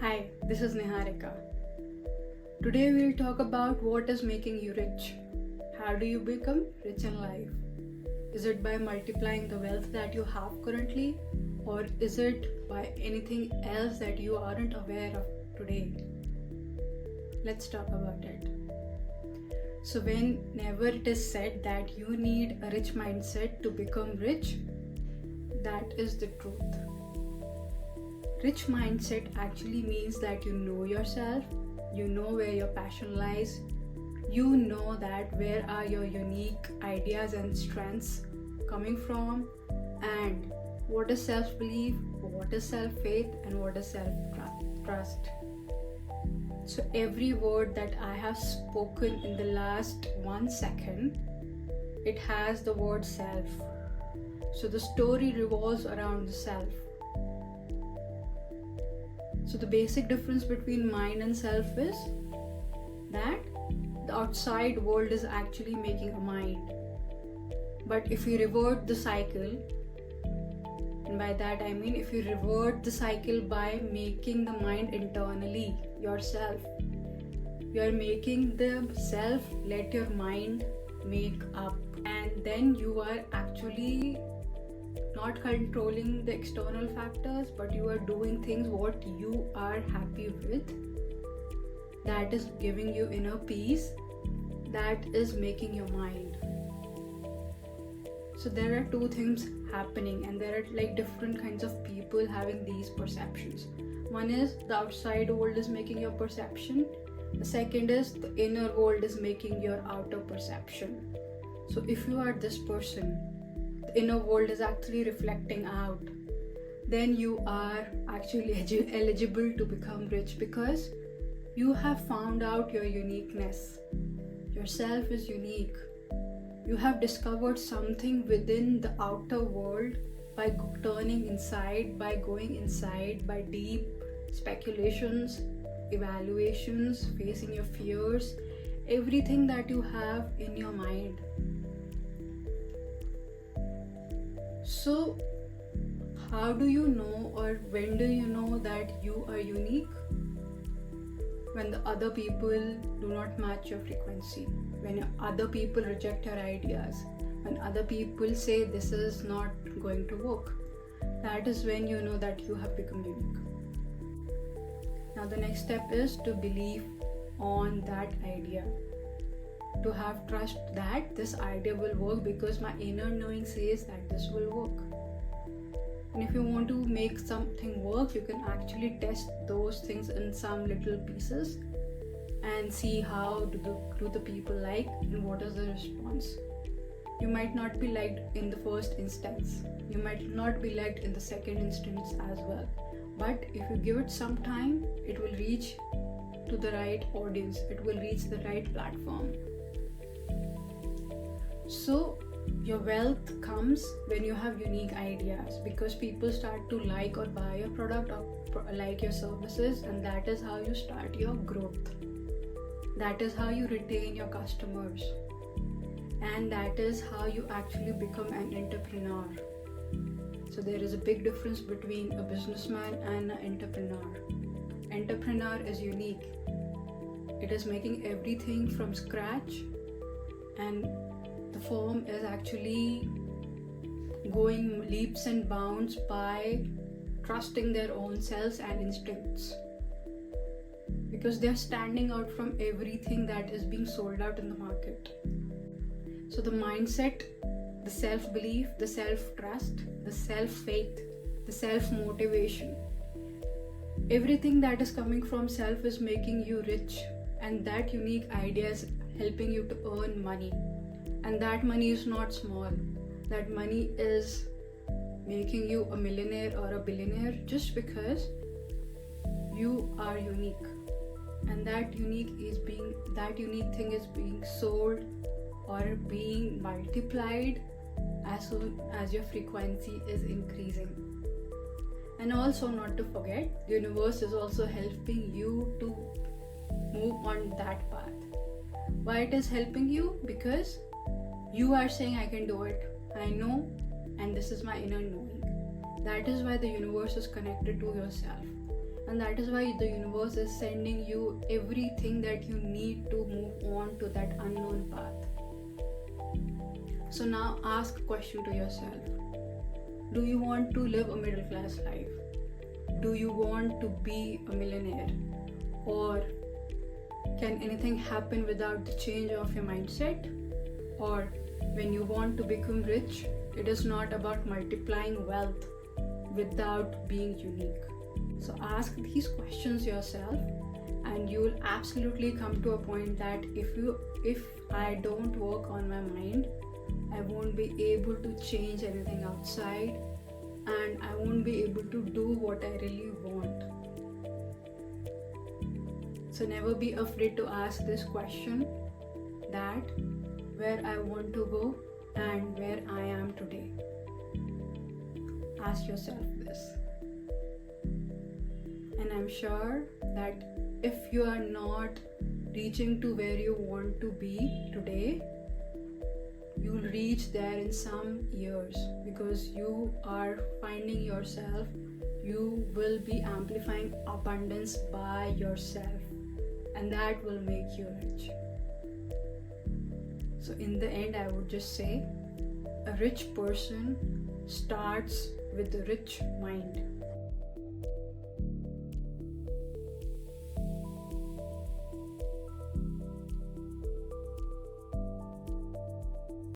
Hi, this is Niharika. Today we'll talk about what is making you rich. How do you become rich in life? Is it by multiplying the wealth that you have currently, or is it by anything else that you aren't aware of today? Let's talk about it. So, whenever it is said that you need a rich mindset to become rich, that is the truth. Rich mindset actually means that you know yourself, you know where your passion lies, you know that where are your unique ideas and strengths coming from, and what is self-belief, what is self-faith, and what is self-trust. So every word that I have spoken in the last 1 second, it has the word self. So the story revolves around the self. So the basic difference between mind and self is that the outside world is actually making a mind. But if you revert the cycle, and by that I mean if you revert the cycle by making the mind internally yourself, you are making the self let your mind make up, and then you are actually not controlling the external factors, but you are doing things what you are happy with, that is giving you inner peace, that is making your mind. So there are two things happening, and there are like different kinds of people having these perceptions. One is the outside world is making your perception, the second is the inner world is making your outer perception. So if you are this person, the inner world is actually reflecting out, then you are actually eligible to become rich, because you have found out your uniqueness. Yourself is unique. You have discovered something within the outer world by turning inside, by going inside, by deep speculations, evaluations, facing your fears, everything that you have in your mind. So, how do you know, or when do you know that you are unique? When the other people do not match your frequency, when other people reject your ideas, when other people say this is not going to work, that is when you know that you have become unique. Now the next step is to believe on that idea, to have trust that this idea will work, because my inner knowing says that this will work. And if you want to make something work, you can actually test those things in some little pieces and see how do the people like and what is the response. You might not be liked in the first instance, you might not be liked in the second instance as well, but if you give it some time, it will reach to the right audience, it will reach the right platform. So your wealth comes when you have unique ideas, because people start to like or buy your product or like your services, and that is how you start your growth. That is how you retain your customers, and that is how you actually become an entrepreneur. So there is a big difference between a businessman and an entrepreneur. Entrepreneur is unique. It is making everything from scratch, and the firm is actually going leaps and bounds by trusting their own selves and instincts, because they are standing out from everything that is being sold out in the market. So the mindset, the self-belief, the self-trust, the self-faith, the self-motivation, everything that is coming from self is making you rich, and that unique idea is helping you to earn money. And that money is not small. That money is making you a millionaire or a billionaire just because you are unique. And that unique thing is being sold or being multiplied as soon as your frequency is increasing. And also, not to forget, the universe is also helping you to move on that path. Why it is helping you? Because you are saying, I can do it, I know, and this is my inner knowing. That is why the universe is connected to yourself. And that is why the universe is sending you everything that you need to move on to that unknown path. So now ask a question to yourself. Do you want to live a middle class life? Do you want to be a millionaire? Or can anything happen without the change of your mindset? Or when you want to become rich, it is not about multiplying wealth without being unique. So ask these questions yourself, and you will absolutely come to a point that if I don't work on my mind, I won't be able to change anything outside, and I won't be able to do what I really want. So never be afraid to ask this question, that where I want to go and where I am today. Ask yourself this. And I'm sure that if you are not reaching to where you want to be today, you'll reach there in some years, because you are finding yourself. You will be amplifying abundance by yourself, and that will make you rich. So in the end, I would just say, a rich person starts with a rich mind.